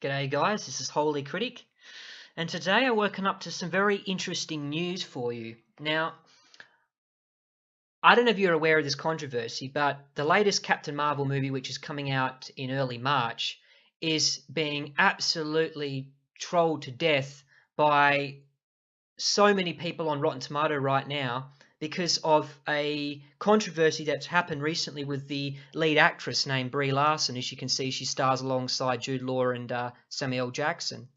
G'day guys, this is Holy Critic, and today I've woken up to some very interesting news for you. Now, I don't know if you're aware of this controversy, but the latest Captain Marvel movie, which is coming out in early March, is being absolutely trolled to death by so many people on Rotten Tomato right now because of a controversy that's happened recently with the lead actress named Brie Larson. As you can see, she stars alongside Jude Law and Samuel L. Jackson.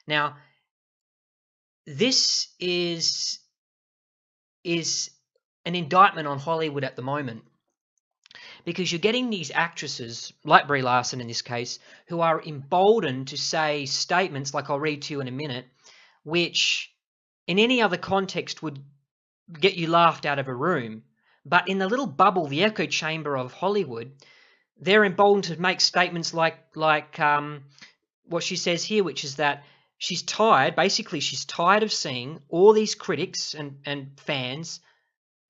Now, this is an indictment on Hollywood at the moment, because you're getting these actresses, like Brie Larson in this case, who are emboldened to say statements like I'll read to you in a minute, which in any other context would get you laughed out of a room. But in the little bubble, the echo chamber of Hollywood, they're emboldened to make statements like what she says here, which is that she's tired of seeing all these critics and fans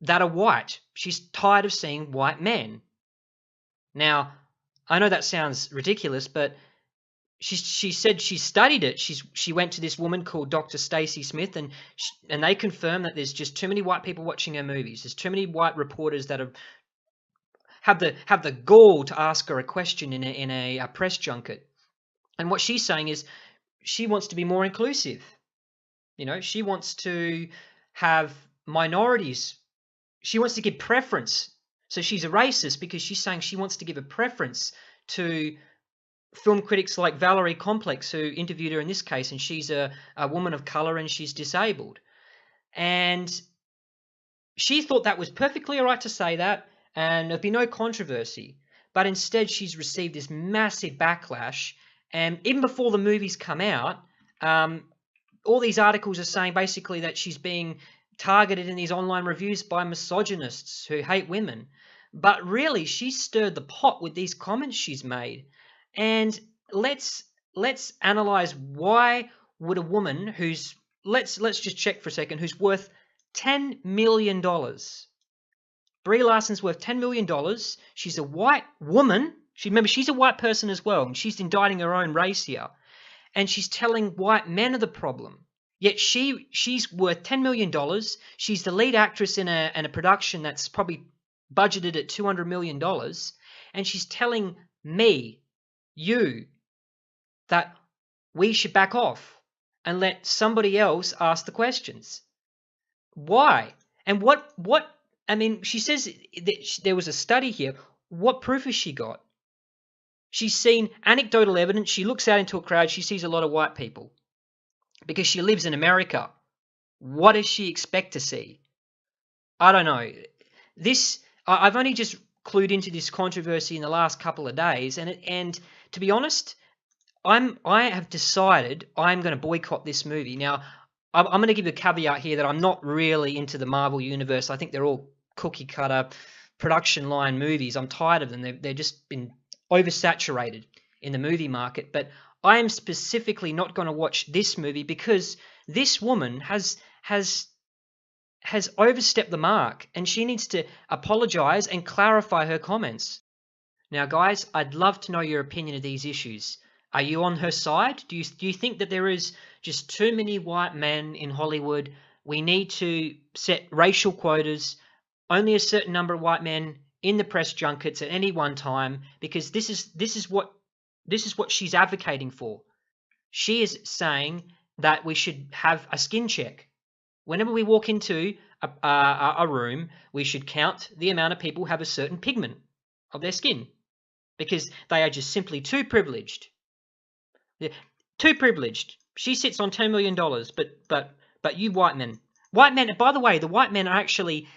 that are white. She's tired of seeing white men. Now, I know that sounds ridiculous, but she said she studied it. She went to this woman called Dr. Stacey Smith, and they confirmed that there's just too many white people watching her movies. There's too many white reporters that have the gall to ask her a question in a press junket. And what she's saying is she wants to be more inclusive. You know, she wants to have minorities. She wants to give preference. So she's a racist because she's saying she wants to give a preference to film critics like Valerie Complex, who interviewed her in this case, and she's a woman of color and she's disabled. And she thought that was perfectly all right to say that, and there'd be no controversy. But instead, she's received this massive backlash. And even before the movies come out, all these articles are saying basically that she's being targeted in these online reviews by misogynists who hate women. But really, she stirred the pot with these comments she's made. And let's analyze, why would a woman who's, let's just check for a second, who's worth $10 million. Brie Larson's worth $10 million. She's a white woman. Remember, she's a white person as well, and she's indicting her own race here. And she's telling white men are the problem. Yet she's worth $10 million. She's the lead actress in a production that's probably budgeted at $200 million. And she's telling me, you, that we should back off and let somebody else ask the questions. Why? And what I mean, she says that there was a study here. What proof has she got? She's seen anecdotal evidence. She looks out into a crowd. She sees a lot of white people because she lives in America. What does she expect to see? I don't know. I've only just clued into this controversy in the last couple of days, and to be honest, I have decided I'm going to boycott this movie. Now, I'm going to give a caveat here that I'm not really into the Marvel universe. I think they're all cookie cutter production line movies. I'm tired of them. They've just been oversaturated in the movie market. But I am specifically not going to watch this movie because this woman has overstepped the mark, and she needs to apologize and clarify her comments. Now, guys, I'd love to know your opinion of these issues. Are you on her side? Do you think that there is just too many white men in Hollywood? We need to set racial quotas, only a certain number of white men in the press junkets at any one time, because this is what she's advocating for. She is saying that we should have a skin check. Whenever we walk into a room, we should count the amount of people who have a certain pigment of their skin, because they are just simply too privileged. Too privileged. She sits on $10 million, but you white men, by the way, the white men are actually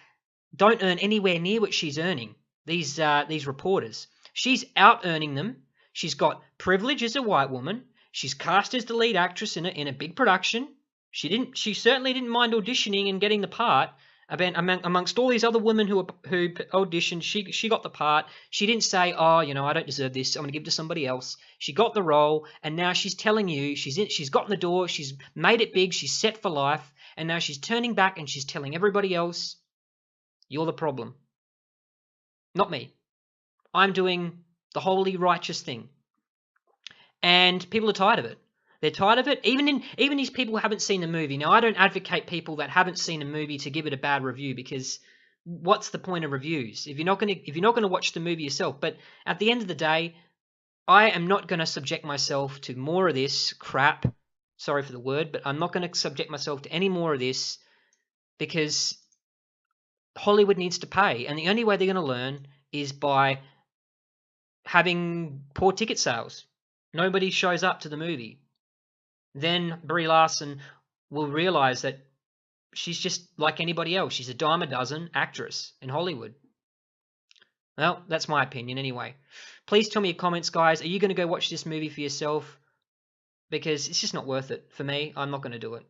don't earn anywhere near what she's earning. These reporters, she's out earning them. She's got privilege as a white woman. She's cast as the lead actress in a big production. She certainly didn't mind auditioning and getting the part. Amongst all these other women who auditioned, she got the part. She didn't say, oh, you know, I don't deserve this, I'm going to give it to somebody else. She got the role, and now she's telling you she's gotten the door, she's made it big, she's set for life, and now she's turning back and she's telling everybody else, you're the problem, not me. I'm doing the holy righteous thing. and people are tired of it. They're tired of it. Even these people who haven't seen the movie. Now, I don't advocate people that haven't seen a movie to give it a bad review, because what's the point of reviews if you're not gonna watch the movie yourself? But at the end of the day, I am not going to subject myself to more of this crap. Sorry for the word, but I'm not going to subject myself to any more of this, because Hollywood needs to pay, and the only way they're going to learn is by having poor ticket sales. Nobody shows up to the movie. Then Brie Larson will realize that she's just like anybody else. She's a dime a dozen actress in Hollywood. Well, that's my opinion anyway. Please tell me in your comments, guys. Are you going to go watch this movie for yourself? Because it's just not worth it for me. I'm not going to do it.